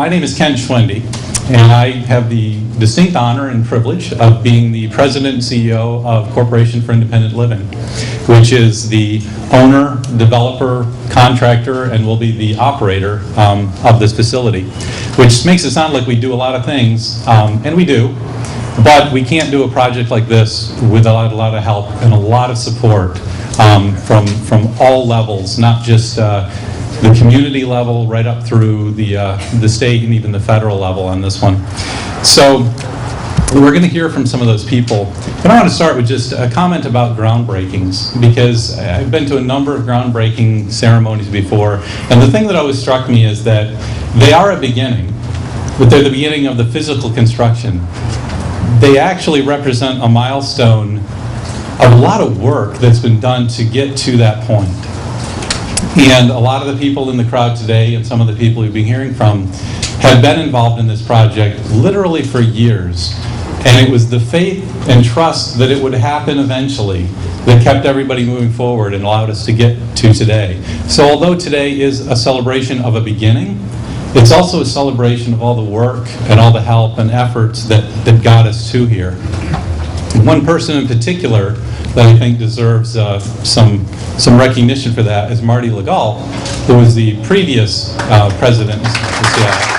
My name is Ken Schwendy, and I have the distinct honor and privilege of being the President and CEO of Corporation for Independent Living, which is the owner, developer, contractor, and will be the operator of this facility, which makes it sound like we do a lot of things, and we do, but we can't do a project like this without a lot of help and a lot of support from all levels, not just the community level right up through the state and even the federal level on this one. So we're going to hear from some of those people. But I want to start with just a comment about groundbreakings, because I've been to a number of groundbreaking ceremonies before, and the thing that always struck me is that they are a beginning, but they're the beginning of the physical construction. They actually represent a milestone of a lot of work that's been done to get to that point. And a lot of the people in the crowd today and some of the people you've been hearing from have been involved in this project literally for years. And it was the faith and trust that it would happen eventually that kept everybody moving forward and allowed us to get to today. So although today is a celebration of a beginning, it's also a celebration of all the work and all the help and efforts that got us to here. One person in particular that I think deserves some recognition for that is Marty Legault, who was the previous president of Seattle.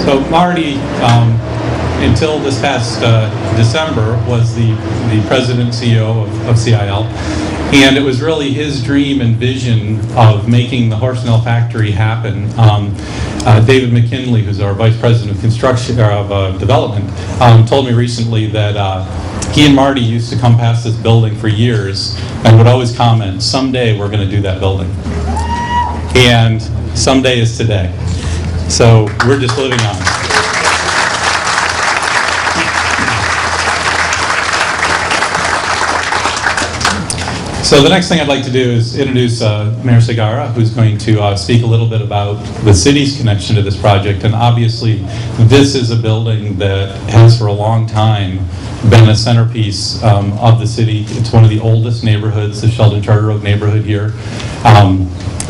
So Marty, until this past December, was the president and CEO of CIL. And it was really his dream and vision of making the Horsenell factory happen. David McKinley, who's our vice president of construction or of development, told me recently that he and Marty used to come past this building for years and would always comment, "Someday we're going to do that building." And someday is today. So we're just living on. So the next thing I'd like to do is introduce Mayor Segarra, who's going to speak a little bit about the city's connection to this project. And obviously, this is a building that has for a long time been a centerpiece of the city. It's one of the oldest neighborhoods, the Sheldon Charter Oak neighborhood here.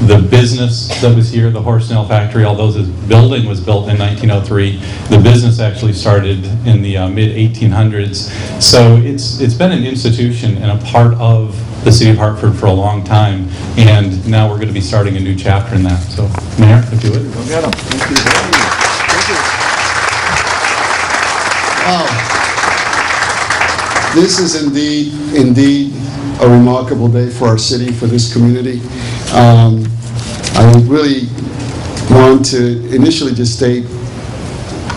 The business that was here, the Horsenell factory, although this building was built in 1903, the business actually started in the mid-1800s. So it's been an institution and a part of the city of Hartford for a long time, and now we're going to be starting a new chapter in that. So, Mayor, if you would. Go get 'em. Thank you very much. Thank you. Wow. This is indeed a remarkable day for our city, for this community. I really want to initially just state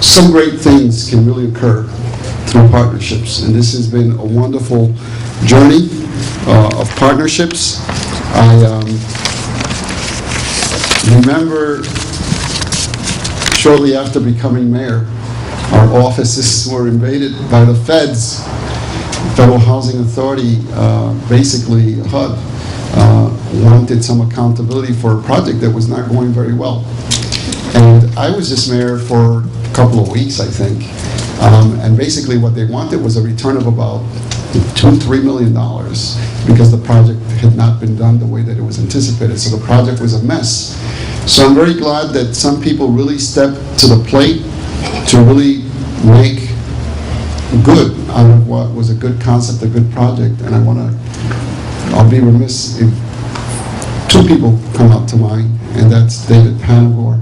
some great things can really occur through partnerships, and this has been a wonderful journey of partnerships. I remember shortly after becoming mayor, our offices were invaded by the feds. Federal Housing Authority, basically HUD, wanted some accountability for a project that was not going very well. And I was just mayor for a couple of weeks, I think. And basically what they wanted was a return of about $2-3 million because the project had not been done the way that it was anticipated. So the project was a mess. So I'm very glad that some people really stepped to the plate to really make good out of what was a good concept, a good project. And I'll be remiss if two people come up to mind, and that's David Panagore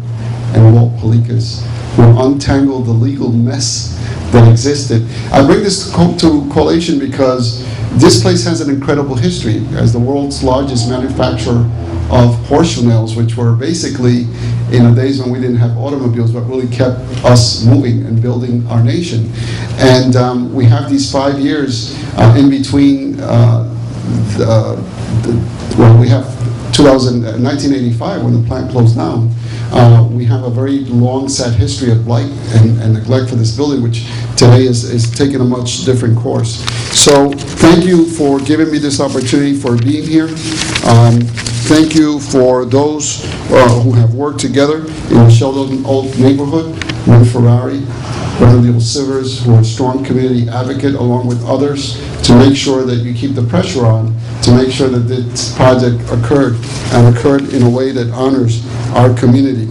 and Walt Palikas, who untangled the legal mess that existed. I bring this to collation because this place has an incredible history as the world's largest manufacturer of horseshoe nails, which were basically in the days when we didn't have automobiles, but really kept us moving and building our nation. And we have these 5 years in between, well, we have 1985 when the plant closed down. We have a very long, sad history of blight and neglect for this building, which today is taking a much different course. So thank you for giving me this opportunity, for being here. Thank you for those who have worked together in the Sheldon Oak neighborhood, Lynn Ferrari, Bernardino Sivers, who are a strong community advocate, along with others, to make sure that you keep the pressure on to make sure that this project occurred in a way that honors our community.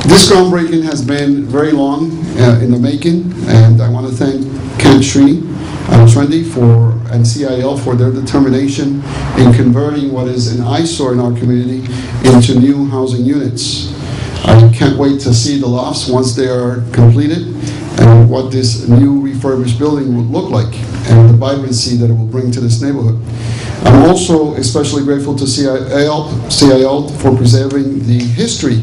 This groundbreaking has been very long in the making, and I want to thank Ken Trendy and CIL for their determination in converting what is an eyesore in our community into new housing units. I can't wait to see the lofts once they are completed and what this new refurbished building will look like and the vibrancy that it will bring to this neighborhood. I'm also especially grateful to CIL for preserving the history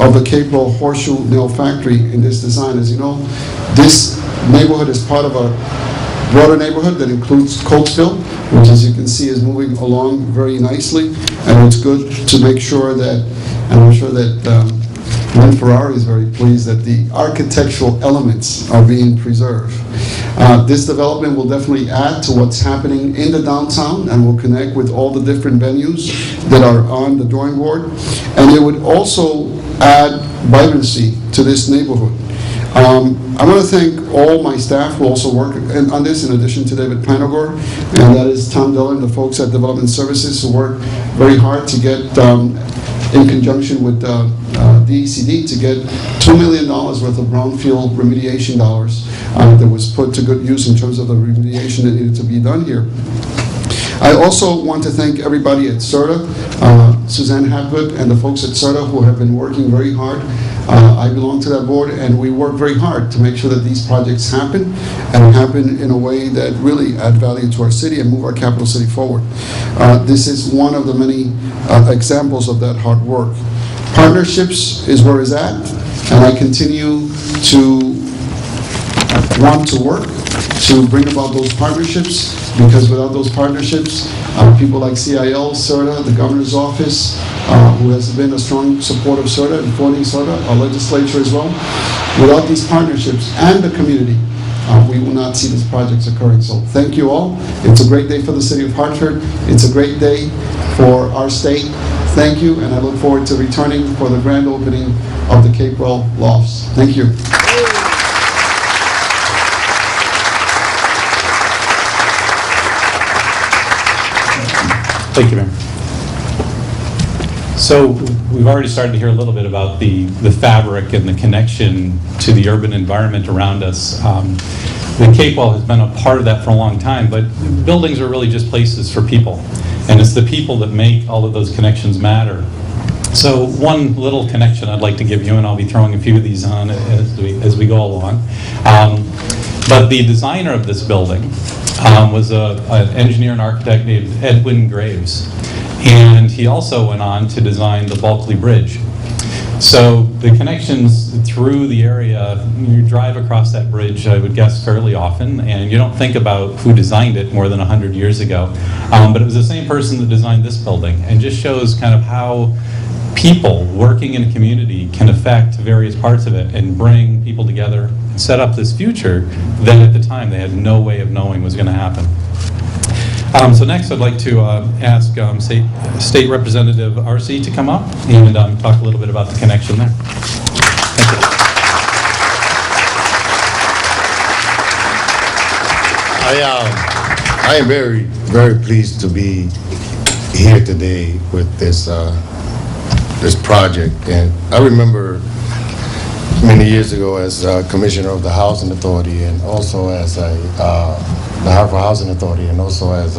of the Capewell Horseshoe Nail Factory in this design. As you know, this neighborhood is part of a broader neighborhood that includes Coatesville, which, as you can see, is moving along very nicely. And it's good to make sure that, and I'm sure that Lynn Ferrari is very pleased that the architectural elements are being preserved. This development will definitely add to what's happening in the downtown and will connect with all the different venues that are on the drawing board. And it would also add vibrancy to this neighborhood. I want to thank all my staff who also work on this, in addition to David Panagor, and that is Tom Dillon, the folks at Development Services who work very hard to get, in conjunction with DECD, to get $2 million worth of brownfield remediation dollars that was put to good use in terms of the remediation that needed to be done here. I also want to thank everybody at CERTA, Suzanne Hapgood and the folks at CERTA who have been working very hard. I belong to that board, and we work very hard to make sure that these projects happen, and happen in a way that really add value to our city and move our capital city forward. This is one of the many examples of that hard work. Partnerships is where it's at, and I continue to want to work to bring about those partnerships, because without those partnerships, people like CIL, CERTA, the governor's office, who has been a strong supporter of CERTA and funding CERTA, our legislature as well, without these partnerships and the community, we will not see these projects occurring. So thank you all. It's a great day for the city of Hartford. It's a great day for our state. Thank you, and I look forward to returning for the grand opening of the Capewell Lofts. Thank you. Thank you, Mayor. So we've already started to hear a little bit about the fabric and the connection to the urban environment around us. The Capewell has been a part of that for a long time, but buildings are really just places for people. And it's the people that make all of those connections matter. So one little connection I'd like to give you, and I'll be throwing a few of these on as we go along. But the designer of this building was an engineer and architect named Edwin Graves. And he also went on to design the Bulkley Bridge. So the connections through the area, you drive across that bridge, I would guess, fairly often, and you don't think about who designed it more than 100 years ago. But it was the same person that designed this building, and just shows kind of how people working in a community can affect various parts of it and bring people together and set up this future that at the time they had no way of knowing was going to happen. So next I'd like to ask State Representative Arce to come up and talk a little bit about the connection there. Thank you. I am very, very pleased to be here today with this this project. And I remember many years ago as Commissioner of the Housing Authority, and also as the Hartford Housing Authority, and also as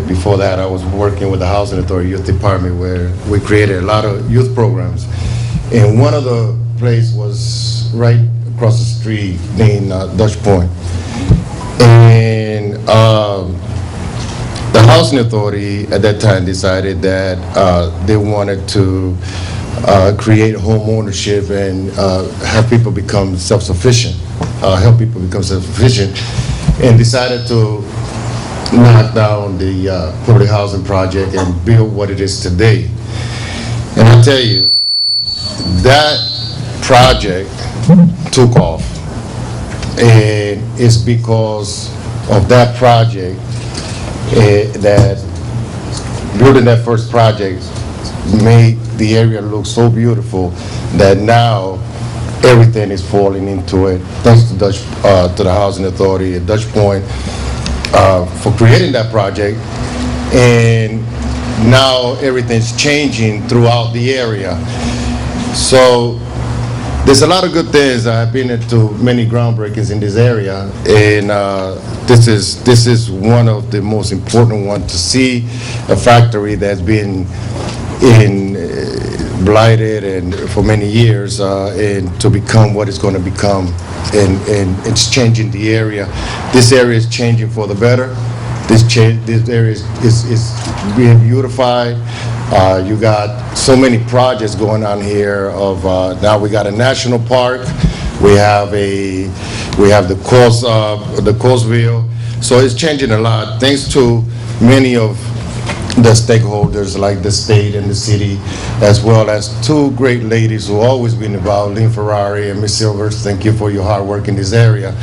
before that I was working with the Housing Authority Youth Department, where we created a lot of youth programs. And one of the places was right across the street named Dutch Point. And the Housing Authority at that time decided that they wanted to create home ownership and have people become self-sufficient, help people become self-sufficient, and decided to knock down the public housing project and build what it is today. And I tell you, that project took off, and it's because of that project that building that first project made the area look so beautiful that now everything is falling into it. Thanks to to the Housing Authority at Dutch Point for creating that project. And now everything's changing throughout the area. So there's a lot of good things. I've been into many groundbreakings in this area, and this is one of the most important ones, to see a factory that's been blighted and for many years, and to become what it's going to become, and it's changing the area. This area is changing for the better. This area is being beautified. You got so many projects going on here. Now we got a national park. We have the Coastville. So it's changing a lot, thanks to many of the stakeholders, like the state and the city, as well as two great ladies who always been involved, Lynn Ferrari and Ms. Silvers. Thank you for your hard work in this area.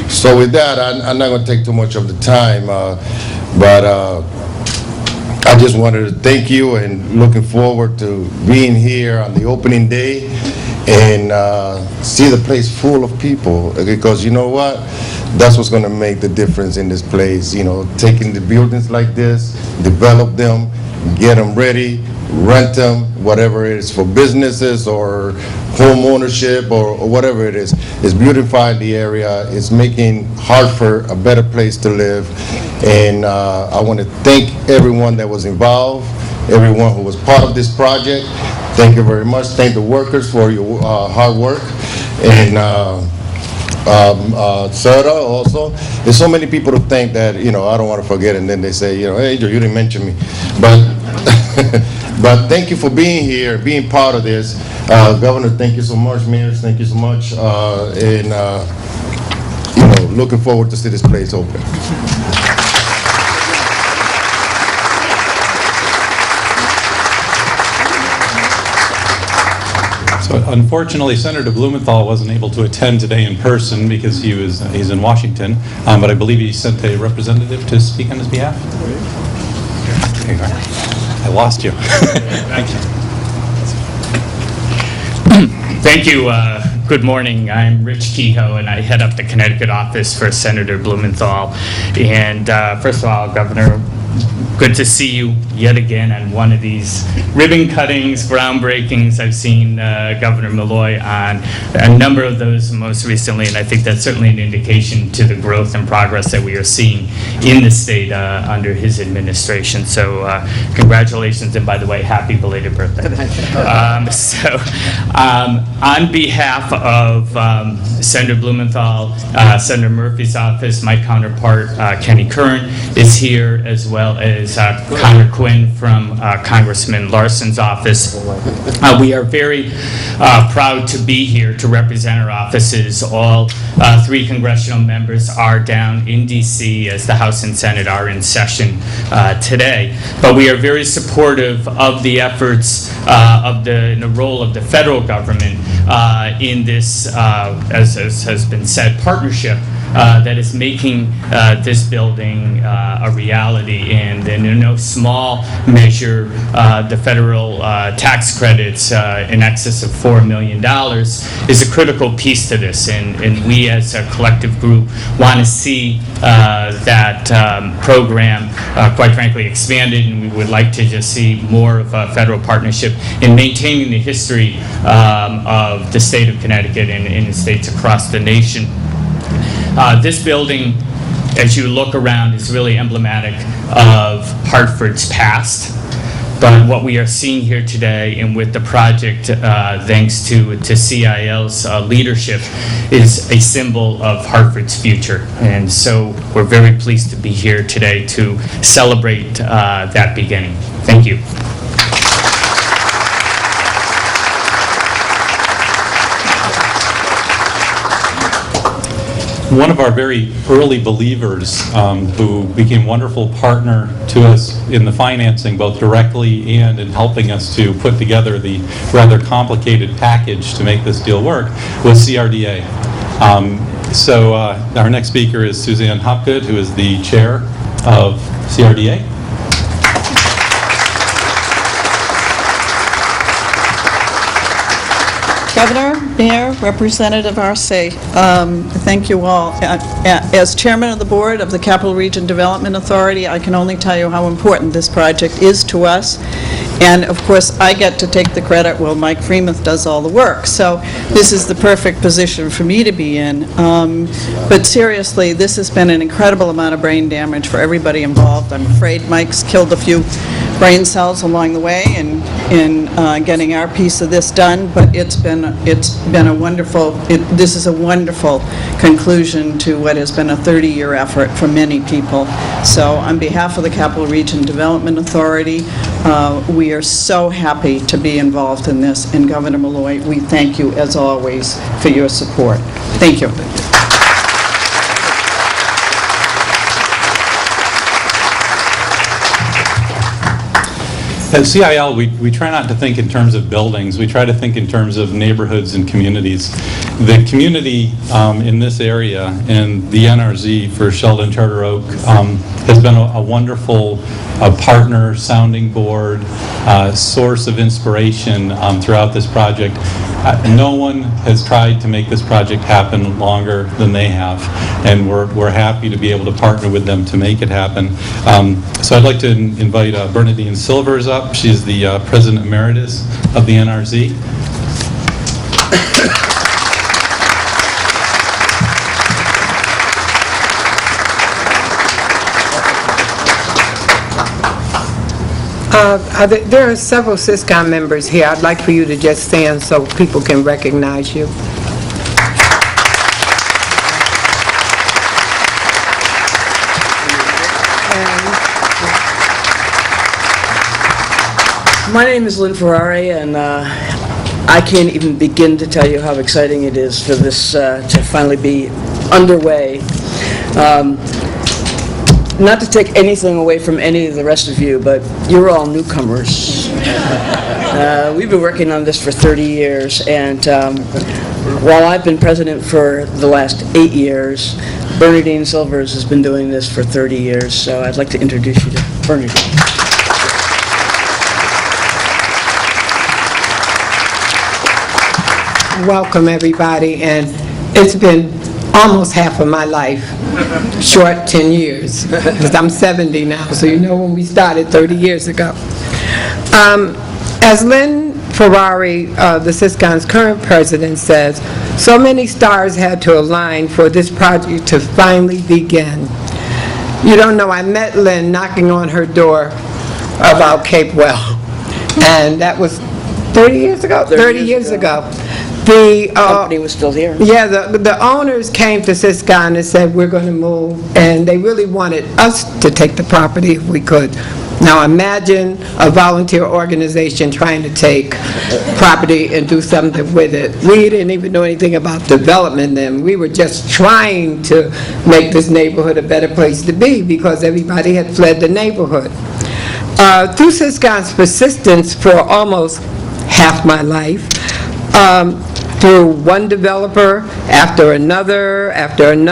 So with that, I'm not going to take too much of the time, but I just wanted to thank you, and looking forward to being here on the opening day and see the place full of people, because you know what? That's what's going to make the difference in this place. You know, taking the buildings like this, develop them, get them ready, rent them, whatever it is, for businesses or home ownership or whatever it is. It's beautifying the area. It's making Hartford a better place to live. And I want to thank everyone that was involved, everyone who was part of this project. Thank you very much. Thank the workers for your hard work. And Sarah also. There's so many people to thank that, you know, I don't want to forget, and then they say, you know, hey, Joe, you didn't mention me. But but thank you for being here, being part of this. Governor, thank you so much. Mayors, thank you so much. And you know, looking forward to see this place open. So unfortunately, Senator Blumenthal wasn't able to attend today in person because he's in Washington, but I believe he sent a representative to speak on his behalf. There you are. I lost you. Thank you. Thank you. Good morning. I'm Rich Kehoe, and I head up the Connecticut office for Senator Blumenthal. And first of all, Governor, good to see you yet again on one of these ribbon cuttings, groundbreakings. I've seen Governor Malloy on a number of those most recently, and I think that's certainly an indication to the growth and progress that we are seeing in the state under his administration. So congratulations, and by the way, happy belated birthday. On behalf of Senator Blumenthal, Senator Murphy's office, my counterpart Kenny Curran is here, as well as Connor Quinn from Congressman Larson's office. We are very proud to be here to represent our offices. All three congressional members are down in D.C. as the House and Senate are in session today. But we are very supportive of the efforts of the role of the federal government in this, as has been said, partnership that is making this building a reality. And in no small measure, the federal tax credits in excess of $4 million is a critical piece to this. And we as a collective group want to see that program, quite frankly, expanded, and we would like to just see more of a federal partnership in maintaining the history of the state of Connecticut and in states across the nation. This building, as you look around, is really emblematic of Hartford's past. But what we are seeing here today, and with the project, thanks to CIL's leadership, is a symbol of Hartford's future. And so we're very pleased to be here today to celebrate that beginning. Thank you. One of our very early believers who became a wonderful partner to us in the financing, both directly and in helping us to put together the rather complicated package to make this deal work, was CRDA. So our next speaker is Suzanne Hopgood, who is the chair of CRDA. Governor, Mayor, Representative Arce, thank you all. As Chairman of the Board of the Capital Region Development Authority, I can only tell you how important this project is to us. And of course, I get to take the credit while Mike Freemuth does all the work. So this is the perfect position for me to be in. But seriously, this has been an incredible amount of brain damage for everybody involved. I'm afraid Mike's killed a few brain cells along the way in getting our piece of this done, but it's been a wonderful, this is a wonderful conclusion to what has been a 30-year effort for many people. So on behalf of the Capital Region Development Authority, we are so happy to be involved in this, and Governor Malloy, we thank you as always for your support. Thank you. At CIL, we try not to think in terms of buildings. We try to think in terms of neighborhoods and communities. The community in this area and the NRZ for Sheldon Charter Oak has been a wonderful partner, sounding board, source of inspiration throughout this project. No one has tried to make this project happen longer than they have, and we're happy to be able to partner with them to make it happen. So I'd like to invite Bernadine Silvers up. She's the President Emeritus of the NRZ. There are several SYSCON members here. I'd like for you to just stand so people can recognize you. My name is Lynn Ferrari, and I can't even begin to tell you how exciting it is for this to finally be underway. Not to take anything away from any of the rest of you, but you're all newcomers. We've been working on this for 30 years, and while I've been president for the last 8 years, Bernadine Silvers has been doing this for 30 years, so I'd like to introduce you to Bernadine. Welcome, everybody, and it's been almost half of my life, short 10 years, because I'm 70 now, so you know when we started 30 years ago. As Lynn Ferrari, the SYSCON's current president, says, so many stars had to align for this project to finally begin. You don't know, I met Lynn knocking on her door about Cape Well, and that was 30 years ago? 30 years ago. The company was still here. Yeah, the owners came to SYSCON and said, we're going to move, and they really wanted us to take the property if we could. Now imagine a volunteer organization trying to take property and do something with it. We didn't even know anything about development then. We were just trying to make this neighborhood a better place to be because everybody had fled the neighborhood. Through SYSCON's persistence for almost half my life, through one developer after another, and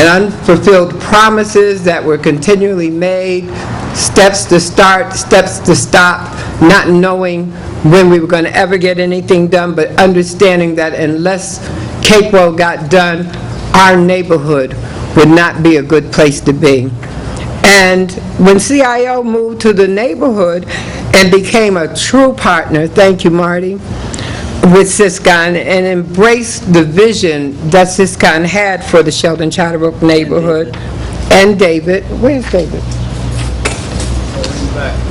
unfulfilled promises that were continually made, steps to start, steps to stop, not knowing when we were going to ever get anything done, but understanding that unless Cape Well got done, our neighborhood would not be a good place to be. And when CIO moved to the neighborhood and became a true partner, thank you, Marty, with SYSCON, and embraced the vision that SYSCON had for the Sheldon Charter Oak neighborhood. And David, where's David?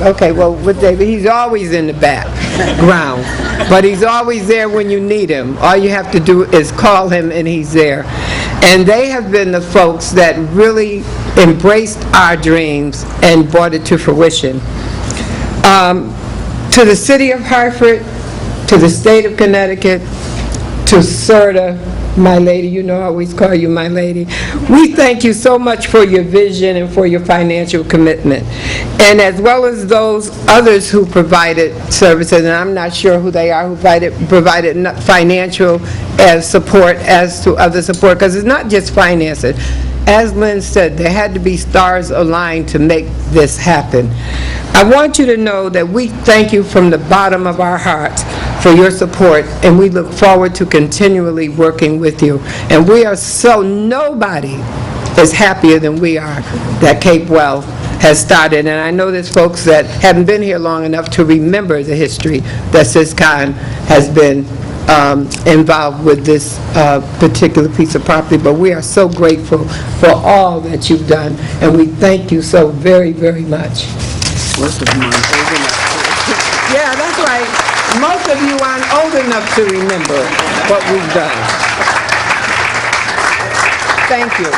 Okay, well, with David, he's always in the background, but he's always there when you need him. All you have to do is call him and he's there. And they have been the folks that really embraced our dreams and brought it to fruition. To the city of Hartford, to the state of Connecticut, to CERTA, my lady, you know I always call you my lady. We thank you so much for your vision and for your financial commitment. And as well as those others who provided services, and I'm not sure who they are, who provided financial support as to other support, because it's not just finances. As Lynn said, there had to be stars aligned to make this happen. I want you to know that we thank you from the bottom of our hearts for your support, and we look forward to continually working with you. And we are so, nobody is happier than we are that Cape Well has started. And I know there's folks that haven't been here long enough to remember the history that Syscon has been involved with this particular piece of property. But we are so grateful for all that you've done, and we thank you so very, very much. Most of them aren't old enough to- Yeah, that's right. Most of you aren't old enough to remember what we've done. Thank you.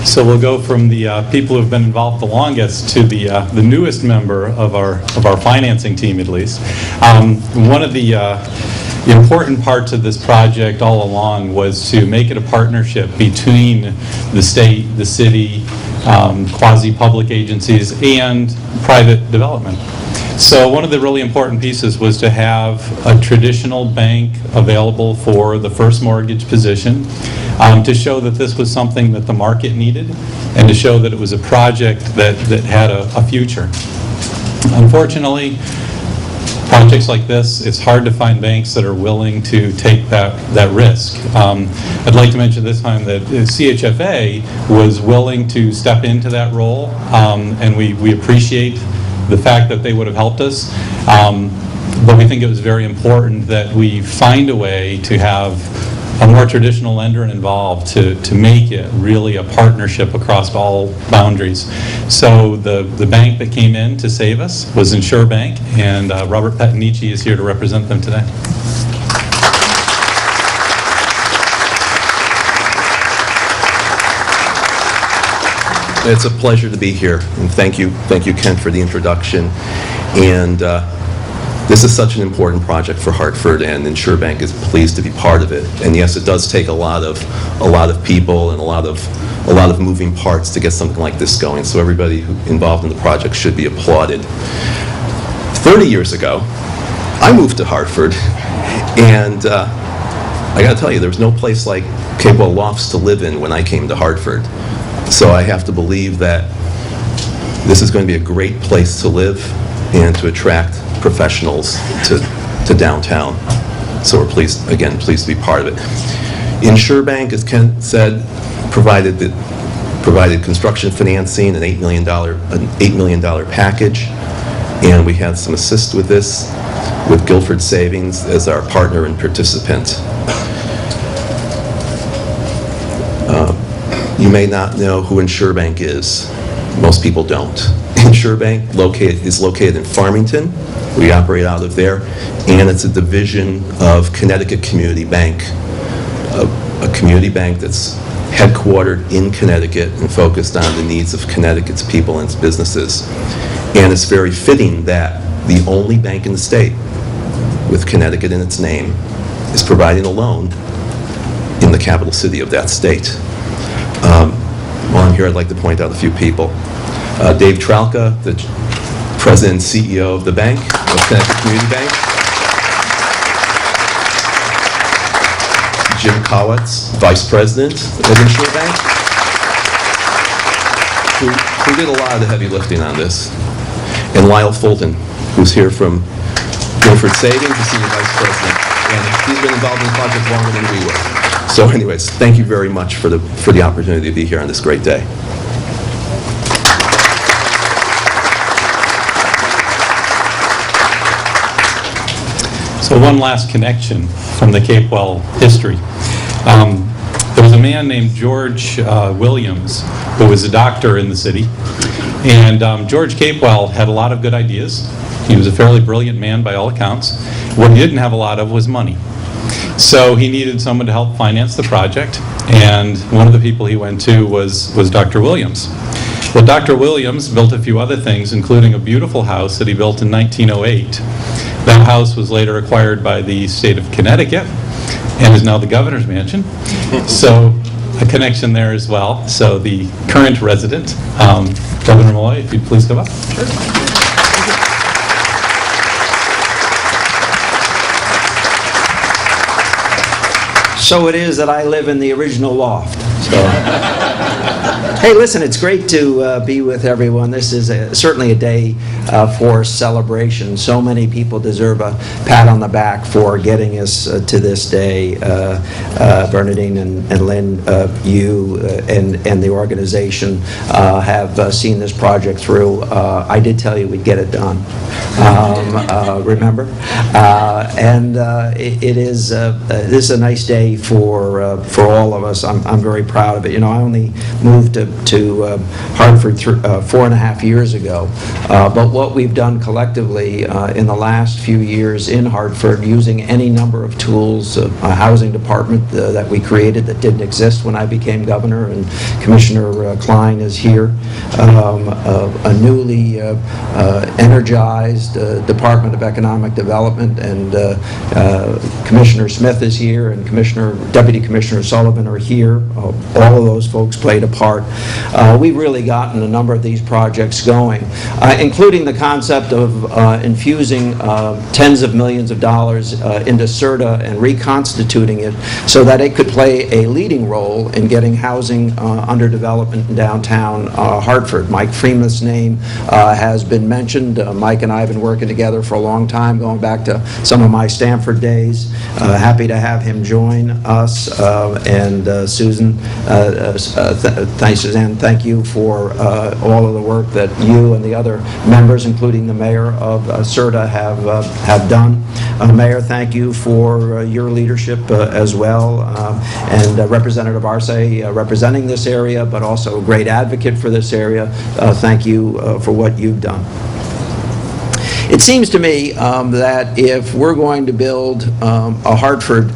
So we'll go from the people who've been involved the longest to the newest member of our financing team, at least. One of the important parts of this project all along was to make it a partnership between the state, the city, quasi-public agencies, and private development. So one of the really important pieces was to have a traditional bank available for the first mortgage position, to show that this was something that the market needed, and to show that it was a project that had a future. Unfortunately, projects like this, it's hard to find banks that are willing to take that risk. I'd like to mention this time that CHFA was willing to step into that role, and we appreciate the fact that they would have helped us, but we think it was very important that we find a way to have a more traditional lender involved to make it really a partnership across all boundaries. So the bank that came in to save us was Insure Bank, and Robert Petanici is here to represent them today. It's a pleasure to be here, and thank you, Ken, for the introduction. And this is such an important project for Hartford, and Insure Bank is pleased to be part of it. And yes, it does take a lot of people and a lot of moving parts to get something like this going. So everybody involved in the project should be applauded. 30 years ago, I moved to Hartford, and I got to tell you, there was no place like Cape Well Lofts to live in when I came to Hartford. So I have to believe that this is going to be a great place to live and to attract professionals to downtown. So we're pleased to be part of it. Insure Bank, as Ken said, provided construction financing, an $8 million package, and we had some assist with this, with Guilford Savings as our partner and participant. You may not know who Insure Bank is. Most people don't. Insure Bank is located in Farmington. We operate out of there, and it's a division of Connecticut Community Bank, a community bank that's headquartered in Connecticut and focused on the needs of Connecticut's people and its businesses. And it's very fitting that the only bank in the state with Connecticut in its name is providing a loan in the capital city of that state. While I'm here, I'd like to point out a few people. Dave Tralka, the President and CEO of the bank, of Connecticut Community Bank. Jim Kowitz, Vice President at Insure Bank, who did a lot of the heavy lifting on this. And Lyle Fulton, who's here from Guilford Savings, the Senior Vice President. And he's been involved in the project longer than we were. So anyways, thank you very much for the opportunity to be here on this great day. So one last connection from the Cape Well history. There was a man named George Williams who was a doctor in the city. And George Cape Well had a lot of good ideas. He was a fairly brilliant man by all accounts. What he didn't have a lot of was money. So he needed someone to help finance the project, and one of the people he went to was Dr. Williams. Well, Dr. Williams built a few other things, including a beautiful house that he built in 1908. That house was later acquired by the state of Connecticut and is now the governor's mansion. So a connection there as well. So the current resident, Governor Malloy, if you'd please come up. Sure. So it is that I live in the original loft. So Hey, listen, it's great to be with everyone. This is certainly a day for celebration. So many people deserve a pat on the back for getting us to this day. Bernadine and Lynn, you and the organization have seen this project through. I did tell you we'd get it done. Remember? This is a nice day for all of us. I'm very proud of it. You know, I only moved to Hartford 4.5 years ago, but what we've done collectively in the last few years in Hartford, using any number of tools, a housing department that we created that didn't exist when I became governor, and Commissioner Klein is here, a newly energized Department of Economic Development, and Commissioner Smith is here, and Deputy Commissioner Sullivan are here. All of those folks played a part. We've really gotten a number of these projects going, including the concept of infusing tens of millions of dollars into CERTA and reconstituting it so that it could play a leading role in getting housing under development in downtown Hartford. Mike Freeman's name has been mentioned. Mike and I have been working together for a long time, going back to some of my Stanford days. Happy to have him join us. And Susan, thanks, Suzanne, thank you for all of the work that you and the other members, including the mayor of CERTA, have done. Mayor, thank you for your leadership as well, and Representative Arce representing this area, but also a great advocate for this area. Thank you for what you've done. It seems to me that if we're going to build a Hartford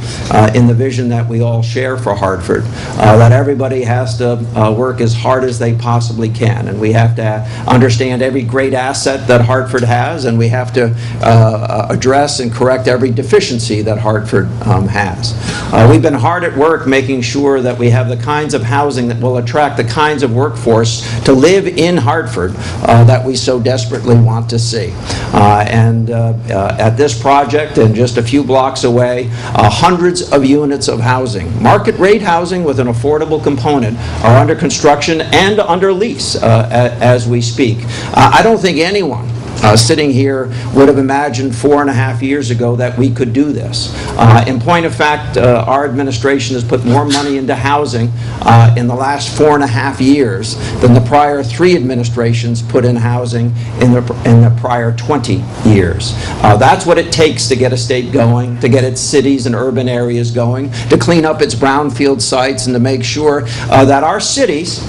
in the vision that we all share for Hartford, that everybody has to work as hard as they possibly can, and we have to understand every great asset that Hartford has, and we have to address and correct every deficiency that Hartford has. We've been hard at work making sure that we have the kinds of housing that will attract the kinds of workforce to live in Hartford that we so desperately want to see. At this project, and just a few blocks away, hundreds of units of housing, market rate housing with an affordable component, are under construction and under lease as we speak. I don't think anyone sitting here would have imagined 4.5 years ago that we could do this. In point of fact, our administration has put more money into housing in the last 4.5 years than the prior 3 administrations put in housing in the prior 20 years. That's what it takes to get a state going, to get its cities and urban areas going, to clean up its brownfield sites, and to make sure that our cities,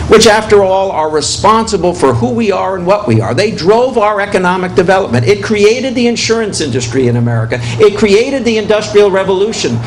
which after all are responsible for who we are and what we are. They drove our economic development. It created the insurance industry in America. It created the Industrial Revolution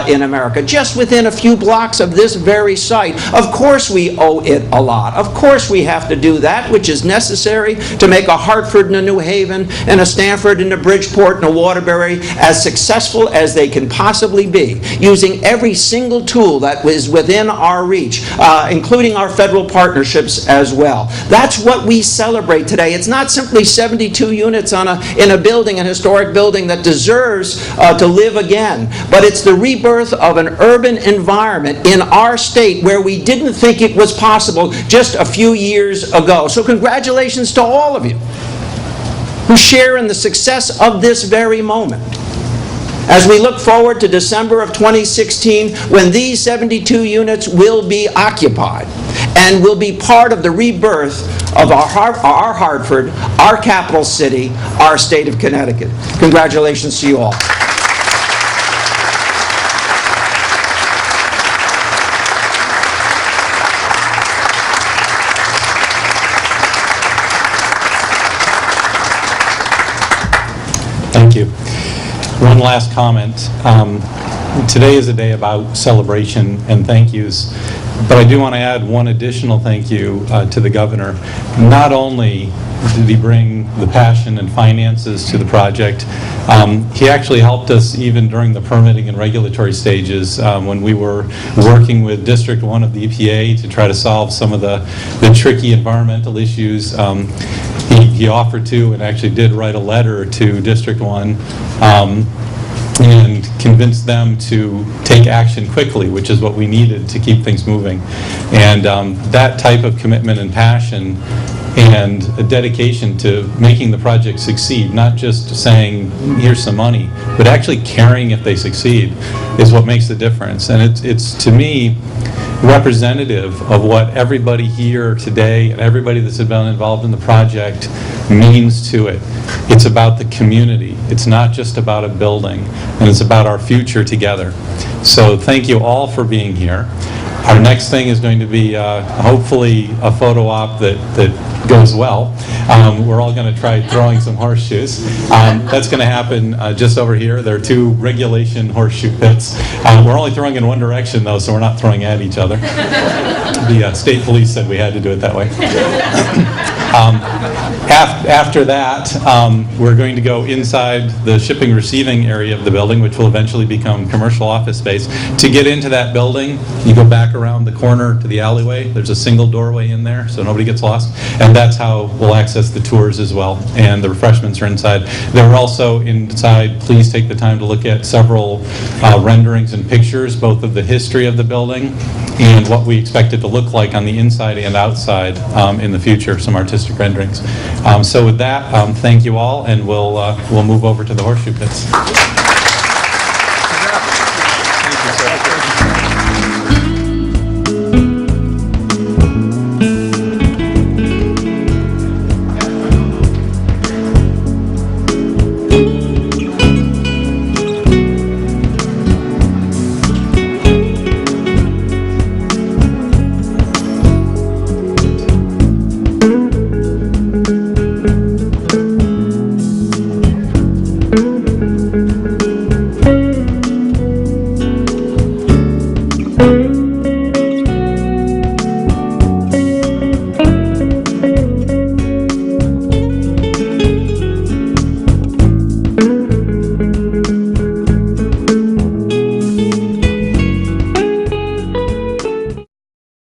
in America, just within a few blocks of this very site. Of course we owe it a lot. Of course we have to do that which is necessary to make a Hartford and a New Haven and a Stanford and a Bridgeport and a Waterbury as successful as they can possibly be, using every single tool that is within our reach, including our federal partnerships as well. That's what we celebrate today. It's not simply 72 units in a building, an historic building that deserves to live again, but it's the rebirth of an urban environment in our state where we didn't think it was possible just a few years ago. So congratulations to all of you who share in the success of this very moment. As we look forward to December of 2016, when these 72 units will be occupied and will be part of the rebirth of our Hartford, our capital city, our state of Connecticut. Congratulations to you all. Thank you. One last comment. Today is a day about celebration and thank yous, but I do want to add one additional thank you to the governor. Not only did he bring the passion and finances to the project, he actually helped us even during the permitting and regulatory stages when we were working with District 1 of the EPA to try to solve some of the tricky environmental issues. He offered to and actually did write a letter to District 1 and convince them to take action quickly, which is what we needed to keep things moving. And that type of commitment and passion and a dedication to making the project succeed, not just saying, here's some money, but actually caring if they succeed, is what makes the difference. And it's to me, representative of what everybody here today and everybody that's been involved in the project means to it. It's about the community. It's not just about a building, and it's about our future together. So thank you all for being here. Our next thing is going to be hopefully a photo op that goes well. We're all going to try throwing some horseshoes. That's going to happen just over here. There are 2 regulation horseshoe pits. We're only throwing in one direction, though, so we're not throwing at each other. The state police said we had to do it that way. After that, we're going to go inside the shipping receiving area of the building, which will eventually become commercial office space. To get into that building, you go back around the corner to the alleyway. There's a single doorway in there, so nobody gets lost. And that's how we'll access the tours as well. And the refreshments are inside. They're also inside. Please take the time to look at several renderings and pictures, both of the history of the building and what we expect it to look like on the inside and outside in the future, some artistic renderings. So with that, thank you all, and we'll move over to the horseshoe pits.